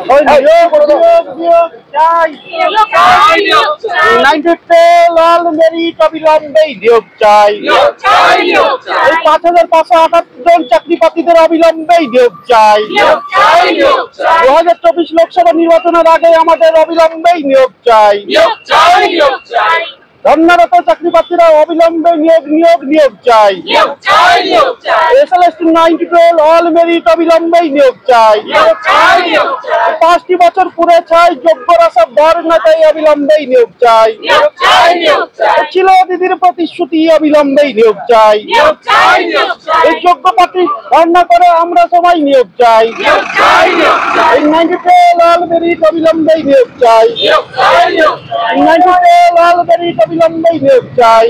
জন চাকরি প্রার্থীদের অবিলম্বেই নিয়োগ চাই। 2024 লোকসভা নির্বাচনের আগে আমাদের অবিলম্বেই নিয়োগ চাই। ধর্নারত চাকরি প্রার্থীরা অবিলম্বে নিয়োগ চাই। SLST 92 অল মেরিট অবিলম্বেই নিয়োগ চাই। 5টি বছর পুরে ছাই যোগ্যরা সব ঘর না চাই অবিলম্বেই নিয়োগ চাই। ছিল দিদির প্রতিশ্রুতি অবিলম্বেই নিয়োগ চাই। এই যোগ্য প্রার্থী ধর্না করে আমরা সবাই নিয়োগ চাই। এই 92 অল মেরিট অবিলম্বেই নিয়োগ চাই। 92 অল মেরিট অবিলম্বেই নিয়োগ চাই।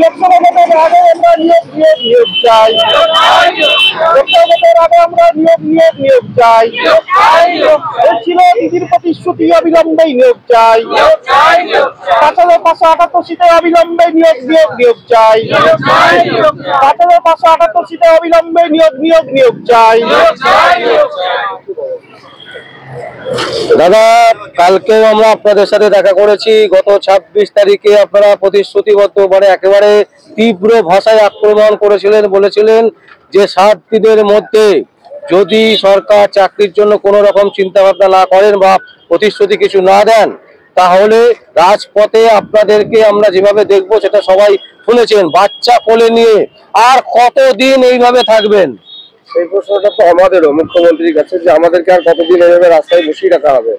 লোকসভা ভোটের আগে আমরা নিয়োগ চাই। লোকসভা ভোটের আগে আমরা নিয়োগ চাই। ছিল দিদির প্রতিশ্রুতি অবিলম্বেই নিয়োগ চাই। 5,578 সিটে অবিলম্বে নিয়োগ চাই। 5,578 সিটে অবিলম্বে নিয়োগ চাই। দাদা, কালকেও আমরা আপনাদের সাথে দেখা করেছি। গত 26 তারিখে আপনারা প্রতিশ্রুতিবদ্ধ মানে একেবারে তীব্র ভাষায় আক্রমণ করেছিলেন, বলেছিলেন যে 7 দিনের মধ্যে যদি সরকার চাকরির জন্য কোনো রকম চিন্তা ভাবনা না করেন বা প্রতিশ্রুতি কিছু না দেন, তাহলে রাজপথে আপনাদেরকে আমরা যেভাবে দেখবো সেটা সবাই শুনেছেন, বাচ্চা কোলে নিয়ে। আর কতদিন এইভাবে থাকবেন? এই প্রশ্নটা তো আমাদেরও মুখ্যমন্ত্রীর কাছে, যে আমাদেরকে আর কতদিন এভাবে রাস্তায় বসিয়ে রাখা হবে।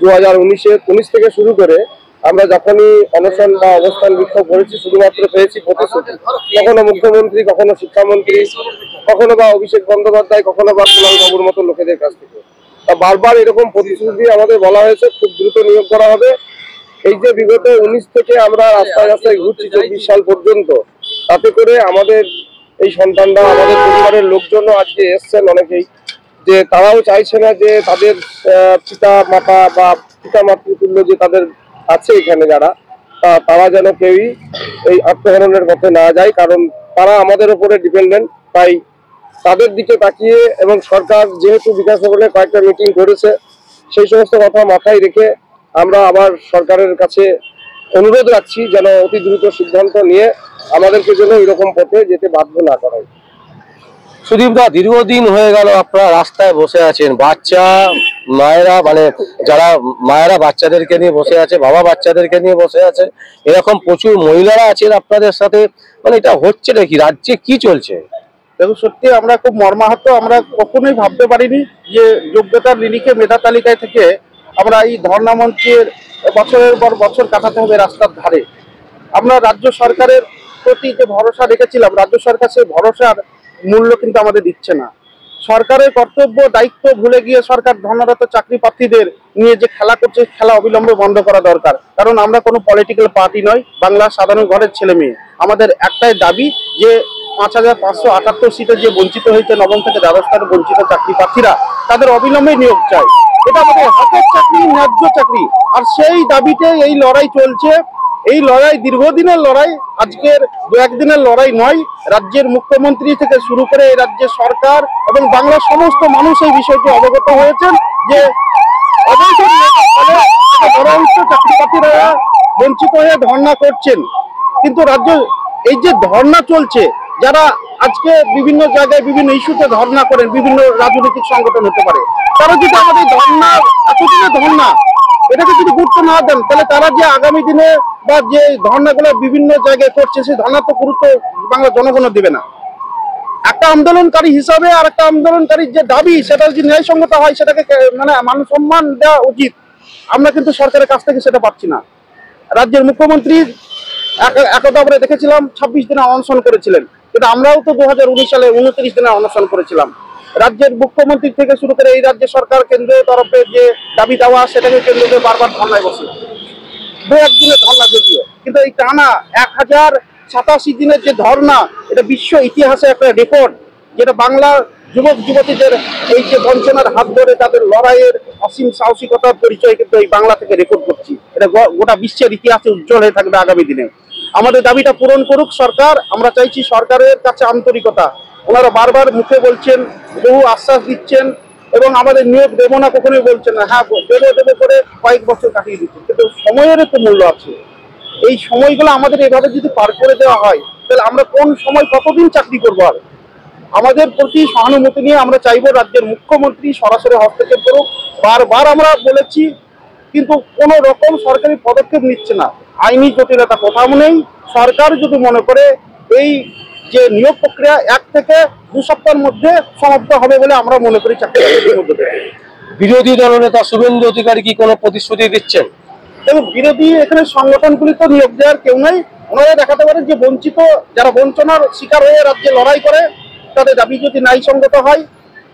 2019 থেকে শুরু করে আমরা যখনই অনশন বা অবস্থান বিক্ষোভ করেছি, শুধুমাত্র পেয়েছি প্রতিশ্রুতি। কখনো মুখ্যমন্ত্রী, কখনো শিক্ষামন্ত্রী, কখনো বা অভিষেক বন্দ্যোপাধ্যায়, কখনো বা কুণাল বাবুর মতো লোকেদের কাছ থেকে। তা বারবার এরকম প্রতিশ্রুতি আমাদের বলা হয়েছে খুব দ্রুত নিয়োগ করা হবে। এই যে বিগত 19 থেকে আমরা রাস্তায় রাস্তায় ঘুরছি 24 সাল পর্যন্ত, তাতে করে আমাদের এই সন্তানরা, আমাদের পরিবারের লোকজনও আজকে এসছেন অনেকেই, যে তারাও চাইছে না যে তাদের পিতা মাতা বা পিতা মাতৃতুল্য যে তাদের আছে এখানে যারা, তারা যেন কেউই এই আত্মহননের পথে না যায়, কারণ তারা আমাদের উপরে ডিপেন্ডেন্ট। তাই তাদের দিকে তাকিয়ে, এবং সরকার যেহেতু বিকাশ ভবনে কয়েকটা মিটিং করেছে, সেই সমস্ত কথা মাথায় রেখে আমরা আবার সরকারের কাছে অনুরোধ রাখছি যেন অতি দ্রুত সিদ্ধান্ত নিয়ে আমাদেরকে যেন এরকম পথে যেতে বাধ্য না করায়। সুদীপ দা, দীর্ঘদিন হয়ে গেল আপনারা রাস্তায় বসে আছেন, বাচ্চা মায়েরা মানে যারা মায়েরা বাচ্চাদেরকে নিয়ে বসে আছে, বাবা বাচ্চাদেরকে নিয়ে বসে আছে, এরকম প্রচুর মহিলারা আছেন আপনাদের সাথে। মানে এটা হচ্ছে নাকি? রাজ্যে কি চলছে? দেখো, সত্যি আমরা খুব মর্মাহত। আমরা কখনোই ভাবতে পারিনি যে যোগ্যতার নিরিখে মেধা তালিকায় থেকে আমরা এই ধর্ণা মঞ্চের বছরের পর বছর কাটাতে হবে রাস্তার ধারে। আমরা রাজ্য সরকারের প্রতি যে ভরসা রেখেছিলাম, রাজ্য সরকার সেই ভরসার মূল্য কিন্তু আমাদের দিচ্ছে না। সরকারের কর্তব্য দায়িত্ব ভুলে গিয়ে সরকার ধর্নারত চাকরি প্রার্থীদের নিয়ে যে খেলা করছে, খেলা অবিলম্বে বন্ধ করা দরকার। কারণ আমরা কোনো পলিটিক্যাল পার্টি নয়, বাংলার সাধারণ ঘরের ছেলে মেয়ে। আমাদের একটাই দাবি যে 5,578 সিটে যে বঞ্চিত হয়েছে, নবম থেকে দ্বাদশ স্তরে বঞ্চিত চাকরি প্রার্থীরা, তাদের অবিলম্বে নিয়োগ চাই। এটা আমাদের হকের চাকরি, ন্যায্য চাকরি। আর সেই দাবিতে এই লড়াই চলছে। এই লড়াই দীর্ঘদিনের লড়াই, আজকের 2-1 দিনের লড়াই নয়। রাজ্যের মুখ্যমন্ত্রী থেকে শুরু করে এই রাজ্যের সরকার এবং বাংলার সমস্ত মানুষ এই বিষয়টি অবগত হয়েছেন যে অবৈধ বড় অংশ চাকরি প্রার্থীরা বঞ্চিত হয়ে ধর্ণা করছেন। কিন্তু রাজ্য এই যে ধর্ণা চলছে, যারা আজকে বিভিন্ন জায়গায় বিভিন্ন ইস্যুতে ধর্ণা করেন, বিভিন্ন রাজনৈতিক সংগঠন হতে পারে, তারা যদি আমাদের ধর্ণা, এতদিনের ধর্ণা, এটাকে যদি গুরুত্ব না দেন, তাহলে তারা যে আগামী দিনে বা যে ধর্ণাগুলো বিভিন্ন জায়গায় করছে, সেই ধর্ণা তো গুরুত্ব বাংলার জনগণও দেবে না। একটা আন্দোলনকারী হিসাবে আর একটা আন্দোলনকারীর যে দাবি, সেটা যদি ন্যায়সঙ্গত হয়, সেটাকে মানে মান সম্মান দেওয়া উচিত। আমরা কিন্তু সরকারের কাছ থেকে সেটা পাচ্ছি না। রাজ্যের মুখ্যমন্ত্রী একদা আমরা দেখেছিলাম 26 দিনে অনশন করেছিলেন, কিন্তু আমরাও তো 2019 সালে 29 দিনে অনশন করেছিলাম। রাজ্যের মুখ্যমন্ত্রী থেকে শুরু করে এই রাজ্য সরকার কেন্দ্রের তরফে যে দাবি দেওয়া, সেটাকে কেন্দ্র করে বারবার ধর্নায় বসে। 2-1 দিনের ধর্না যদিও, কিন্তু এই টানা 1087 দিনের যে ধর্না, এটা বিশ্ব ইতিহাসে একটা রেকর্ড, যেটা বাংলার যুবক যুবতীদের এই যে বঞ্চনার হাত ধরে তাদের লড়াইয়ের অসীম সাহসিকতার পরিচয় কিন্তু এই বাংলা থেকে রেকর্ড করছি। এটা গোটা বিশ্বের ইতিহাসে উজ্জ্বল হয়ে থাকবে আগামী দিনে। আমাদের দাবিটা পূরণ করুক সরকার। আমরা চাইছি সরকারের কাছে আন্তরিকতা। ওনারা বারবার মুখে বলছেন, বহু আশ্বাস দিচ্ছেন, এবং আমাদের নিয়োগ দেবো না কখনোই বলছে না, হ্যাঁ দেবো করে কয়েক বছর কাটিয়ে দিচ্ছে, কিন্তু সময়ের তো মূল্য আছে। এই সময়গুলো আমাদের এভাবে যদি পার করে দেওয়া হয় তাহলে আমরা কোন সময় কতদিন চাকরি করবো? আর আমাদের প্রতি সহানুভূতি নিয়ে আমরা চাইবো রাজ্যের মুখ্যমন্ত্রী সরাসরি হস্তক্ষেপ করুক। বারবার আমরা বলেছি, কিন্তু কোনো রকম সরকারি পদক্ষেপ নিচ্ছে না। আইনি জটিলতা কোথাও নেই। সরকার যদি মনে করে এই যে নিয়োগ প্রক্রিয়া 1 থেকে 2 সপ্তাহের মধ্যে সমাপ্ত হবে বলে আমরা মনে করি চাকরির মধ্যে থেকে। বিরোধী দলনেতা শুভেন্দু অধিকারী কি কোনো প্রতিশ্রুতি দিচ্ছেন? এবং বিরোধী এখানে সংগঠনগুলি তো নিয়োগ দেওয়ার কেউ নেই। ওনারা দেখাতে পারেন যে বঞ্চিত, যারা বঞ্চনার শিকার হয়ে রাজ্যে লড়াই করে, তাদের দাবি যদি ন্যায়সঙ্গত হয়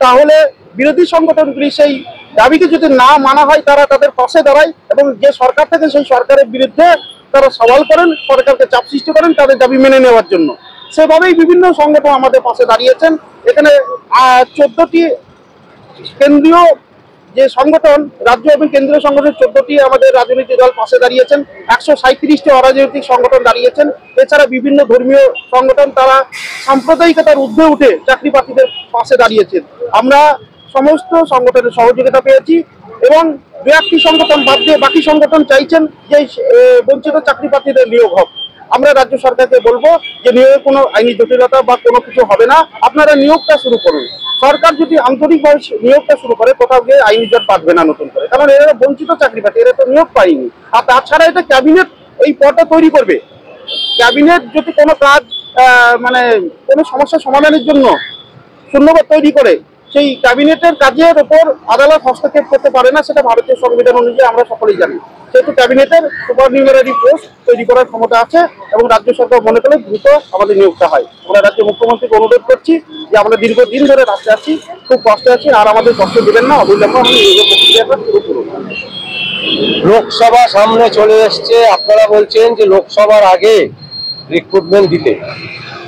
তাহলে বিরোধী সংগঠনগুলি সেই দাবিকে যদি না মানা হয় তারা তাদের পাশে দাঁড়ায় এবং যে সরকার থেকে সেই সরকারের বিরুদ্ধে তারা সওয়াল করেন, সরকারকে চাপ সৃষ্টি করেন তাদের দাবি মেনে নেওয়ার জন্য। সেভাবেই বিভিন্ন সংগঠন আমাদের পাশে দাঁড়িয়েছেন। এখানে 14টি কেন্দ্রীয় যে সংগঠন, রাজ্য এবং কেন্দ্রীয় সংগঠন 14টি আমাদের রাজনৈতিক দল পাশে দাঁড়িয়েছেন। 137টি অরাজনৈতিক সংগঠন দাঁড়িয়েছেন। এছাড়া বিভিন্ন ধর্মীয় সংগঠন তারা সাম্প্রদায়িকতার ঊর্ধ্বে উঠে চাকরি প্রার্থীদের পাশে দাঁড়িয়েছেন। আমরা সমস্ত সংগঠনের সহযোগিতা পেয়েছি এবং 2-1টি সংগঠন বাদ দিয়ে বাকি সংগঠন চাইছেন যে বঞ্চিত চাকরি প্রার্থীদের নিয়োগ হোক। আমরা রাজ্য সরকারকে বলবো যে নিয়োগে কোনো আইনি জটিলতা বা কোনো কিছু হবে না, আপনারা নিয়োগটা শুরু করুন। সরকার যদি আন্তরিকভাবে নিয়োগটা শুরু করে কোথাও গিয়ে আইনি জট বাঁধবে না নতুন করে, কারণ এরা বঞ্চিত চাকরি প্রার্থী, এরা তো নিয়োগ পায়নি। আর তাছাড়া এটা ক্যাবিনেট এই পদটা তৈরি করবে। ক্যাবিনেট যদি কোনো কাজ মানে কোনো সমস্যা সমাধানের জন্য শূন্যপদ তৈরি করে, সেই ক্যাবিনেটের কাজের ওপর আদালত হস্তক্ষেপ করতে পারে না, সেটা ভারতীয় সংবিধান অনুযায়ী আমরা সকলেই জানি। সেহেতু ক্যাবিনেটের সুপারনিউমারি পোস্ট তৈরি করার ক্ষমতা আছে এবং রাজ্য সরকার মনে করলে দ্রুত আমাদের নিয়োগটা হয়। আমরা রাজ্য মুখ্যমন্ত্রীকে অনুরোধ করছি যে আমরা দীর্ঘদিন ধরে রাস্তায় আছি, খুব কষ্টে আছি, আর আমাদের কষ্ট দেবেন না, অবিলম্বে আমরা নিয়োগের প্রক্রিয়াটা শুরু করুন। লোকসভা সামনে চলে এসছে, আপনারা বলছেন যে লোকসভার আগে রিক্রুটমেন্ট দিতে।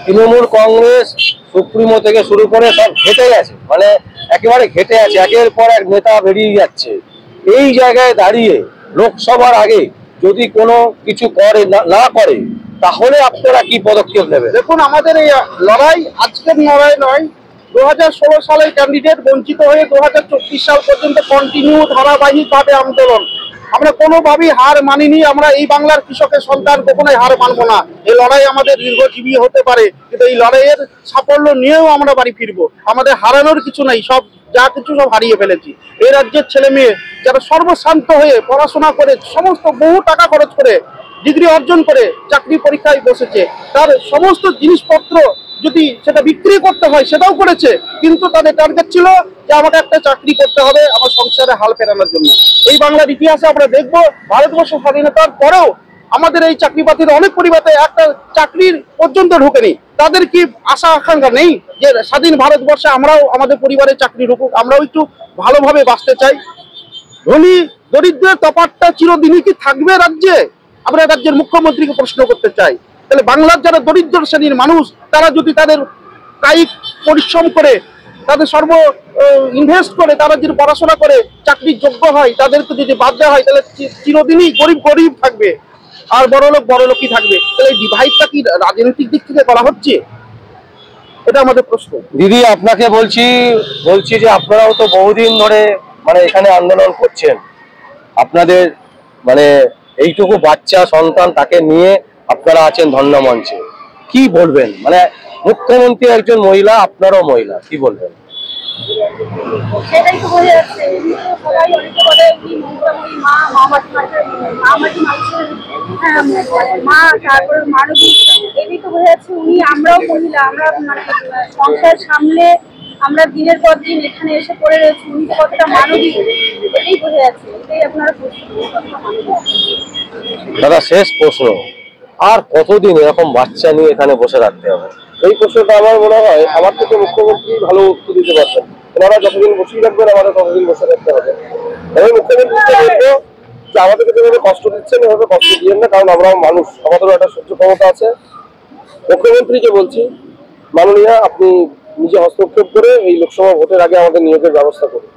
তৃণমূল কংগ্রেস সুপ্রিমো থেকে শুরু করে সব ঘেটে গেছে, মানে একেবারে ঘেটে আছে, একের পর এক নেতা বেরিয়ে যাচ্ছে। এই জায়গায় দাঁড়িয়ে লোকসভার আগে যদি কোনো কিছু করে না করে তাহলে আপনারা কি পদক্ষেপ নেবেন? দেখুন, আমাদের এই লড়াই আজকের লড়াই নয়। 2016 সালের ক্যান্ডিডেট বঞ্চিত হয়ে 2024 সাল পর্যন্ত কন্টিনিউ ধারাবাহিকভাবে আন্দোলন। আমরা কোনোভাবেই হার মানিনি। আমরা এই বাংলার কৃষকের সন্তান, কখনোই হার মানবো না। এই লড়াই আমাদের দীর্ঘজীবী হতে পারে, কিন্তু এই লড়াইয়ের সাফল্য নিয়েও আমরা বাড়ি ফিরবো। আমাদের হারানোর কিছু নাই, সব যা কিছু সব হারিয়ে ফেলেছি। এই রাজ্যের ছেলে মেয়ে যারা সর্বশান্ত হয়ে পড়াশোনা করে, সমস্ত বহু টাকা খরচ করে ডিগ্রি অর্জন করে চাকরি পরীক্ষায় বসেছে, তার সমস্ত জিনিসপত্র যদি সেটা বিক্রি করতে হয় সেটাও করেছে, কিন্তু তাদের টার্গেট ছিল যে আমাকে একটা চাকরি করতে হবে আমার সংসারে হাল ফেরানোর জন্য। এই বাংলার ইতিহাসে আমরা দেখবো, ভারতবর্ষ স্বাধীনতার পরেও আমাদের এই চাকরি প্রার্থীরা অনেক পরিবারে একটা চাকরির পর্যন্ত ঢোকেনি। তাদের কি আশা আকাঙ্ক্ষা নেই যে স্বাধীন ভারতবর্ষে আমরাও আমাদের পরিবারে চাকরি ঢুকুক, আমরাও একটু ভালোভাবে বাঁচতে চাই? ধনী দরিদ্রের তফাৎটা চিরদিনই কি থাকবে রাজ্যে? আমরা রাজ্যের মুখ্যমন্ত্রীকে প্রশ্ন করতে চাই। তাহলে বাংলার যারা দরিদ্র শ্রেণীর মানুষ, তারা যদি তাদের কায়িক পরিশ্রম করে, তাদের ইনভেস্ট করে, তারা যদি পড়াশোনা করে চাকরির যোগ্য হয়, তাদেরকে যদি বাদ দেওয়া হয়, তাহলে চিরদিনই গরিব গরিব থাকবে আর বড়লোকই থাকবে। তাহলে এই ডিভাইডটা কি রাজনৈতিক দিক থেকে করা হচ্ছে? এটা আমাদের প্রশ্ন। দিদি, আপনাকে বলছি যে আপনারাও তো বহুদিন ধরে মানে এখানে আন্দোলন করছেন। আপনাদের মানে এইটুকু বাচ্চা সন্তান, তাকে নিয়ে আপনারা আছেন ধর্ণা মঞ্চে, কি বলবেন? মানে মুখ্যমন্ত্রী একজন মহিলা, আপনারও মহিলা, কি বলবেন? সেটাই তো বোঝা যাচ্ছে। সবাই অনেকে বলে মা, তারপরে মানবী, এটাই তো বোঝা যাচ্ছে উনি, আমরাও মহিলা, আমরা মানে সংসার সামনে আমরা দিনের পর দিন এখানে এসে পড়ে রয়েছি, উনি কতটা মানবী এটাই বোঝা যাচ্ছে। এটাই আপনারা দাদা, শেষ প্রশ্ন, আর কতদিন এরকম বাচ্চা নিয়ে এখানে বসে রাখতে হবে? এই প্রশ্নটা আমার মনে হয় আমার থেকে মুখ্যমন্ত্রী ভালো উত্তর দিতে পারছেন। ওনারা যতদিন বসেই রাখবেন আমাদের ততদিন বসে রাখতে হবে। আমি মুখ্যমন্ত্রীকে বলবো যে আমাদেরকে যেভাবে কষ্ট দিচ্ছেন এভাবে কষ্ট দিয়েন না, কারণ আমরাও মানুষ, আমাদেরও একটা সহ্য ক্ষমতা আছে। মুখ্যমন্ত্রীকে বলছি, মাননীয়, আপনি নিজে হস্তক্ষেপ করে এই লোকসভা ভোটের আগে আমাদের নিয়োগের ব্যবস্থা করুন।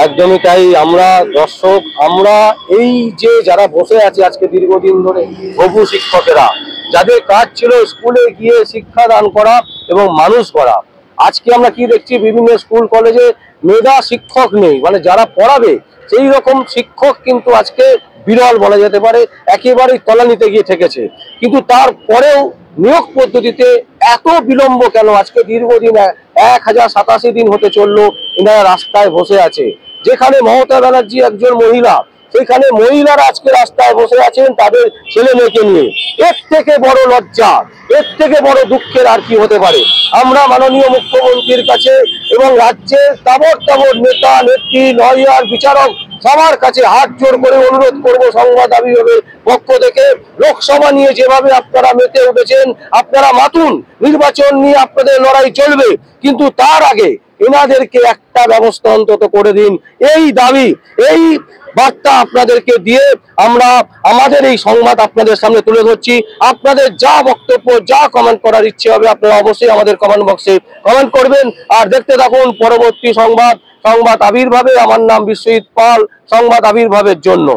একদমই তাই। আমরা দর্শক, আমরা এই যে যারা বসে আছে আজকে দীর্ঘদিন ধরে, বহু শিক্ষকেরা যাদের কাজ ছিল স্কুলে গিয়ে শিক্ষা দান করা এবং মানুষ করা, আজকে আমরা কি দেখছি, বিভিন্ন স্কুল কলেজে মেধা শিক্ষক নেই, মানে যারা পড়াবে সেই রকম শিক্ষক কিন্তু আজকে বিরল বলা যেতে পারে, একেবারেই তলানিতে গিয়ে ঠেকেছে। কিন্তু তারপরেও নিয়োগ পদ্ধতিতে এত বিলম্ব কেন? আজকে দীর্ঘদিন 1087 দিন হতে চললো এনারা রাস্তায় বসে আছে। যেখানে মমতা ব্যানার্জি একজন মহিলা, সেখানে মহিলারা আজকে রাস্তায় বসে আছেন তাদের ছেলে মেয়েকে নিয়ে। এর থেকে বড় লজ্জা, এর থেকে বড় দুঃখের আর কি হতে পারে? আমরা মাননীয় মুখ্যমন্ত্রীর কাছে এবং রাজ্যের তাবড় নেতা নেত্রী, লয়ার, বিচারক সবার কাছে হাত জোর করে অনুরোধ করব, সংবাদ আবির্ভাবের পক্ষ থেকে লোকসভা নিয়ে যেভাবে আপনারা মেতে উঠেছেন, আপনারা মাতুন, নির্বাচন নিয়ে আপনাদের লড়াই চলবে, কিন্তু তার আগে এনাদেরকে একটা ব্যবস্থা অন্তত করে দিন। এই দাবি, এই বার্তা আপনাদেরকে দিয়ে আমরা আমাদের এই সংবাদ আপনাদের সামনে তুলে ধরছি। আপনাদের যা বক্তব্য, যা কমেন্ট করার ইচ্ছে হবে আপনারা অবশ্যই আমাদের কমেন্ট বক্সে কমেন্ট করবেন। আর দেখতে থাকুন পরবর্তী সংবাদ আবির্ভাবে। আমার নাম বিশ্বজিৎ পাল, সংবাদ আবির্ভাবের জন্য।